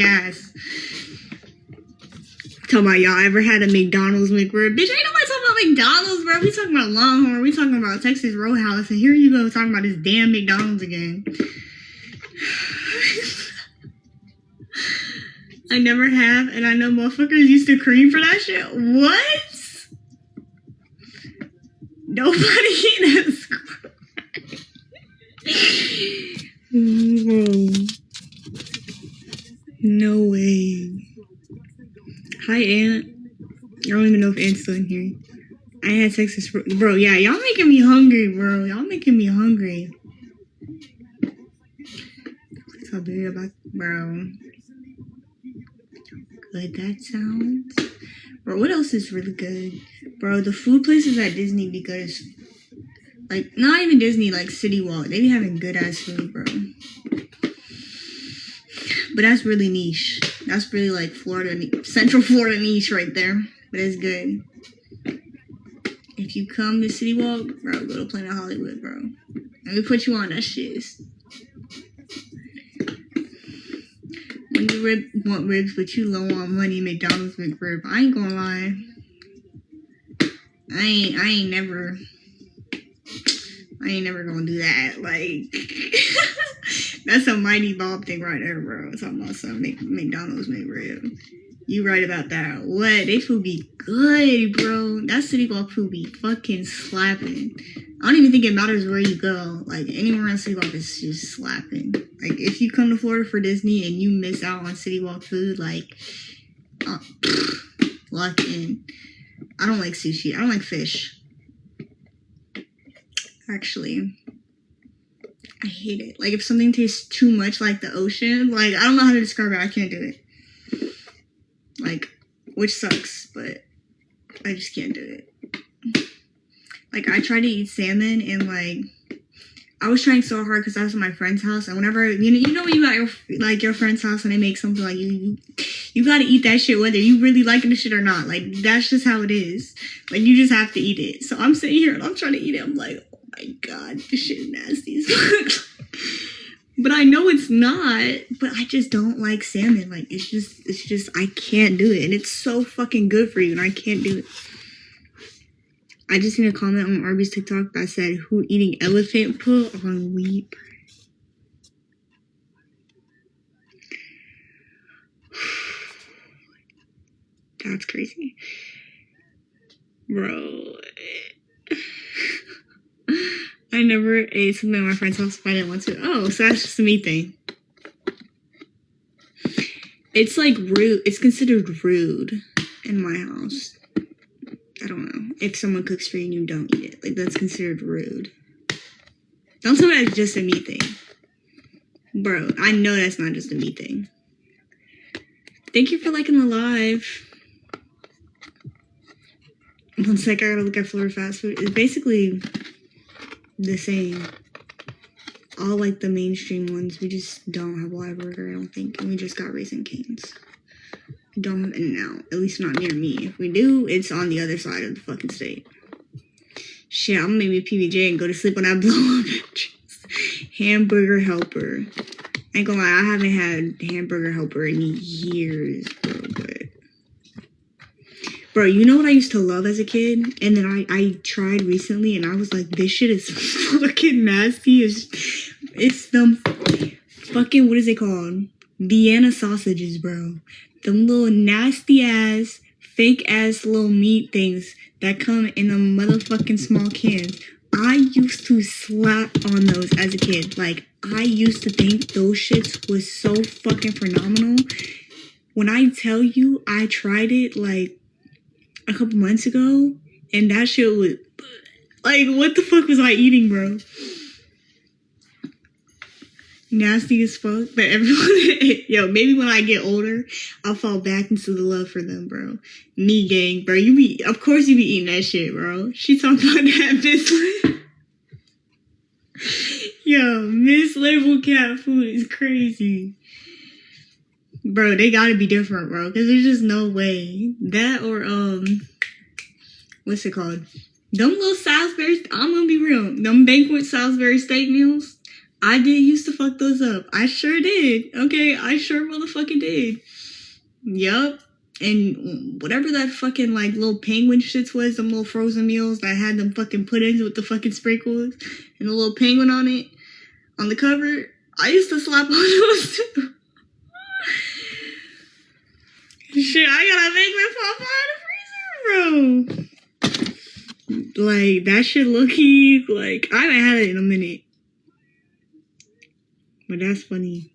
Yes. Talking about y'all ever had a McDonald's McRib? Bitch, ain't nobody talking about McDonald's, bro. We talking about Longhorn. We talking about Texas Roadhouse. And here you go talking about this damn McDonald's again. I never have, and I know motherfuckers used to cream for that shit. What? Nobody in a school. No way. Hi, Aunt. I don't even know if Aunt's still in here. I had Texas... Bro, yeah, y'all making me hungry, bro. Y'all making me hungry. Please tell me about... Bro. Good that sounds. Bro, what else is really good? Bro, the food places at Disney be good as... Like, not even Disney, like City Walk. They be having good-ass food, bro. But that's really niche. That's really like Florida, Central Florida niche right there. But it's good. If you come to City Walk, bro, go to Planet Hollywood, bro. Let me put you on that shit. When you want ribs, but you low on money, McDonald's McRib. I ain't gonna lie. I ain't never gonna do that. Like, that's a Mighty Bob thing right there, bro. Talking about some McDonald's McRib. You right about that. What? They food be good, bro. That City Walk food be fucking slapping. I don't even think it matters where you go. Like, anywhere on City Walk is just slapping. Like, if you come to Florida for Disney and you miss out on City Walk food, like, lock in. I don't like sushi. I don't like fish. Actually, I hate it. Like, if something tastes too much like the ocean, like, I don't know how to describe it. I can't do it. Like, which sucks, but I just can't do it. Like, I tried to eat salmon, and, like, I was trying so hard because I was at my friend's house, and whenever, you know when you got your friend's house and they make something, like, you gotta eat that shit whether you really liking the shit or not. Like, that's just how it is. Like, you just have to eat it. So I'm sitting here, and I'm trying to eat it. I'm like, oh my god, this shit is nasty as fuck. But I know it's not, but I just don't like salmon. Like, it's just, I can't do it. And it's so fucking good for you, and I can't do it. I just seen a comment on Arby's TikTok that said, who eating elephant poop on wheat bread? That's crazy. Bro. I never ate something at my friend's house if I didn't want to. Oh, so that's just a me thing. It's like rude. It's considered rude in my house. I don't know. If someone cooks for you and you don't eat it. Like, that's considered rude. Don't tell me that's just a me thing. Bro, I know that's not just a me thing. Thank you for liking the live. 1 sec, I gotta look at Florida fast food. It's basically the same. All like the mainstream ones. We just don't have Whataburger, I don't think. And we just got Raising Cane's. We don't have In-N-Out. At least not near me. If we do, it's on the other side of the fucking state. Shit, I'm gonna make me a PBJ and go to sleep on that blow-up mattress. Hamburger Helper. I ain't gonna lie, I haven't had Hamburger Helper in years, bro, but... Bro, you know what I used to love as a kid? And then I tried recently, and I was like, this shit is fucking nasty. It's them fucking, what is it called? Vienna sausages, bro. Them little nasty-ass, fake-ass little meat things that come in them motherfucking small cans. I used to slap on those as a kid. Like, I used to think those shits was so fucking phenomenal. When I tell you I tried it, like, a couple months ago, and that shit was, like, what the fuck was I eating, bro? Nasty as fuck, but everyone, yo, maybe when I get older, I'll fall back into the love for them, bro. Me gang, bro, of course you be eating that shit, bro. She talking about that mislabel. Yo, mislabeled cat food is crazy. Bro, they gotta be different, bro, because there's just no way. That or, what's it called? Them little Salisbury, I'm gonna be real. Them banquet Salisbury steak meals, I did used to fuck those up. I sure did. Okay, I sure motherfucking did. Yup. And whatever that fucking like little penguin shits was, them little frozen meals that had them fucking puddings with the fucking sprinkles and the little penguin on it, on the cover, I used to slap on those too. Shit, I gotta make my pop out of the freezer, bro. Like, that shit low-key, like, I haven't had it in a minute. But that's funny.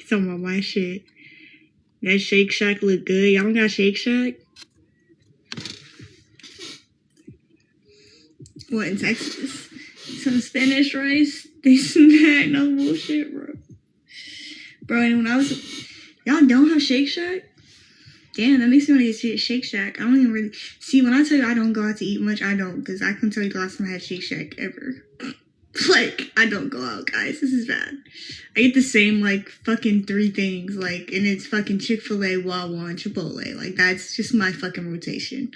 Talking about my shit. That Shake Shack look good. Y'all don't got Shake Shack? What, in Texas? Some Spanish rice? This and that. No bullshit, bro. Bro, and when I was... Y'all don't have Shake Shack? Damn, that makes me want to get Shake Shack. I don't even really... See, when I tell you I don't go out to eat much, I don't. Because I can tell you the last time I had Shake Shack ever. Like, I don't go out, guys. This is bad. I get the same, like, fucking 3 things. Like, and it's fucking Chick-fil-A, Wawa, and Chipotle. Like, that's just my fucking rotation.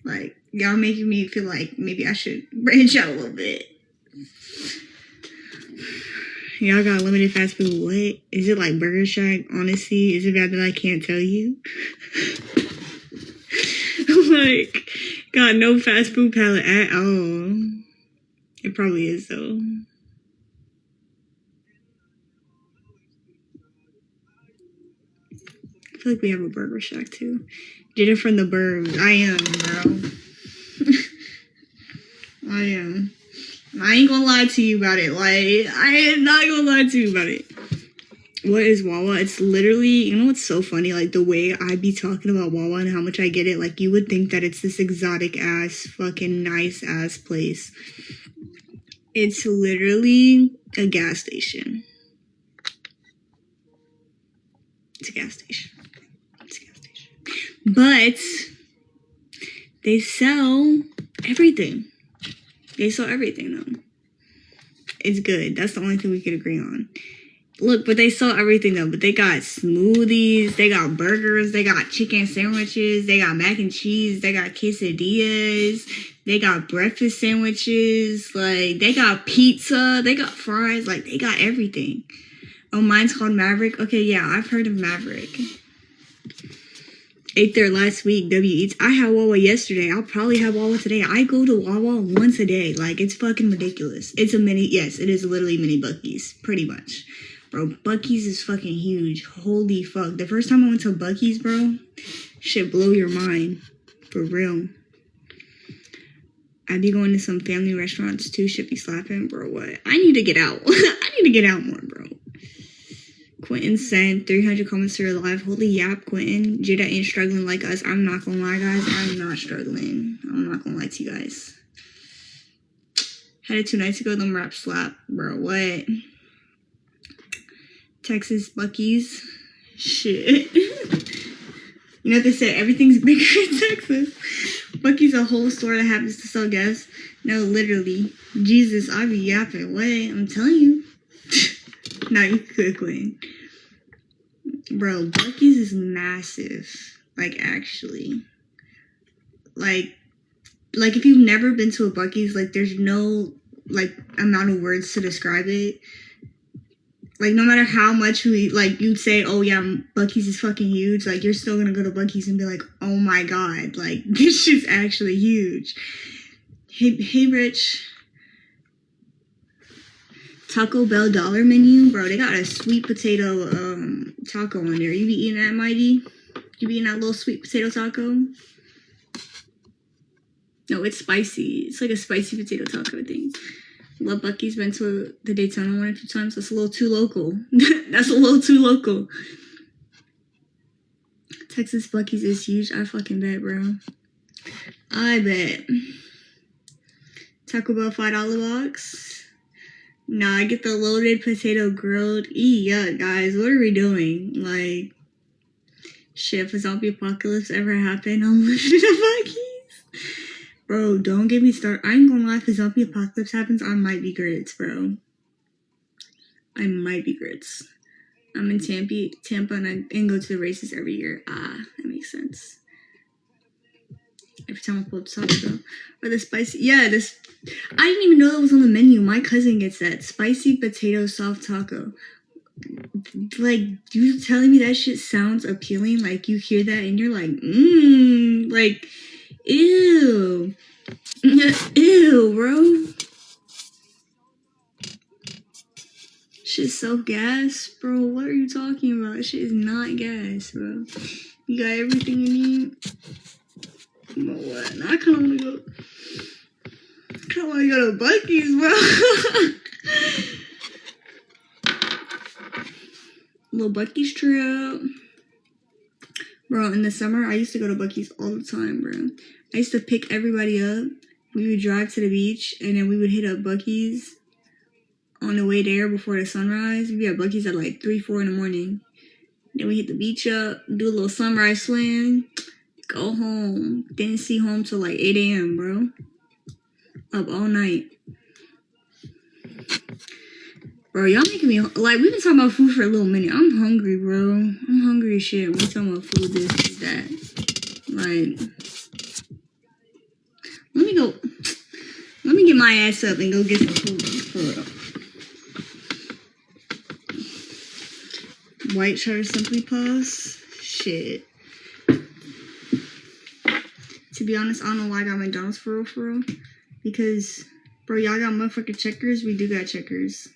Like, y'all making me feel like maybe I should branch out a little bit. Y'all got limited fast food. What? Is it like Burger Shack? Honestly, is it bad that I can't tell you? Like, got no fast food palette at all. It probably is, though. I feel like we have a Burger Shack, too. Did it from the burbs. I am, bro. I am. I ain't gonna lie to you about it. Like, I am not gonna lie to you about it. What is Wawa? It's literally, you know what's so funny? Like, the way I be talking about Wawa and how much I get it, like, you would think that it's this exotic-ass, fucking nice-ass place. It's literally a gas station. It's a gas station. It's a gas station. But they sell everything. They sell everything, though. It's good. That's the only thing we could agree on. Look, but they sell everything, though. But they got smoothies. They got burgers. They got chicken sandwiches. They got mac and cheese. They got quesadillas. They got breakfast sandwiches. Like, they got pizza. They got fries. Like, they got everything. Oh, mine's called Maverick. Okay, yeah, I've heard of Maverick. Ate there last week. W Eats. I had Wawa yesterday. I'll probably have Wawa today. I go to Wawa once a day. Like, it's fucking ridiculous. It's a mini. Yes, it is literally mini Buc-ee's. Pretty much. Bro, Buc-ee's is fucking huge. Holy fuck. The first time I went to Buc-ee's, bro, shit blow your mind. For real. I be going to some family restaurants too. Shit be slapping, bro. What? I need to get out. I need to get out more, bro. Quentin sent 300 comments to her live. Holy yap, Quentin. Jada ain't struggling like us. I'm not gonna lie, guys. I'm not struggling. I'm not gonna lie to you guys. Had it 2 nights ago. Them rap slap, bro. What? Texas Buc-ee's. Shit. You know what they said? Everything's bigger in Texas. Buc-ee's a whole store that happens to sell gas. No, literally. Jesus, I be yapping. What? I'm telling you. Nah, you could, Queen. Bro, Buc-ee's is massive. Like, actually. Like, if you've never been to a Buc-ee's, like, there's no, like, amount of words to describe it. Like, no matter how much you'd say, oh, yeah, Buc-ee's is fucking huge, like, you're still gonna go to Buc-ee's and be like, oh, my God, like, this shit's actually huge. Hey, Rich. Taco Bell dollar menu, bro, they got a sweet potato, taco on there. You be eating that, Mighty? You be eating that little sweet potato taco? No, it's spicy. It's like a spicy potato taco thing. Love Buc-ee's. Been to the Daytona 1 or 2 times. That's a little too local. That's a little too local. Texas Buc-ee's is huge. I fucking bet, bro. I bet. Taco Bell $5 box. Nah, I get the loaded potato grilled. Yeah, guys, what are we doing? Like, shit, if a zombie apocalypse ever happened, I'm living in a Buc-ee's. Bro, don't get me started. I ain't gonna lie, if a zombie apocalypse happens, I might be grits, bro. I might be grits. I'm in Tampa and go to the races every year. Ah, that makes sense. Every time I pull up taco. Or the spicy, yeah, this, I didn't even know that was on the menu. My cousin gets that. Spicy potato soft taco. Like, you telling me that shit sounds appealing? Like, you hear that and you're like, like, ew. Ew, bro. Shit's so gas, bro. What are you talking about? Shit is not gas, bro. You got everything you need? You know what? Now I kind of want to go. Come on, you go to Buc-ee's, bro. Little Buc-ee's trip. Bro, in the summer, I used to go to Buc-ee's all the time, bro. I used to pick everybody up. We would drive to the beach, and then we would hit up Buc-ee's on the way there before the sunrise. We'd be at Buc-ee's at like 3, 4 in the morning. Then we hit the beach up, do a little sunrise swim, go home. Didn't see home till like 8 a.m., bro. Up all night. Bro, y'all making me, like, we've been talking about food for a little minute. I'm hungry, bro. I'm hungry as shit. We're talking about food, this, that. Like, let me get my ass up and go get some food for real. White cheddar Simply Plus. Shit. To be honest, I don't know why I got McDonald's for real. Because, bro, y'all got motherfucking Checkers. We do got Checkers.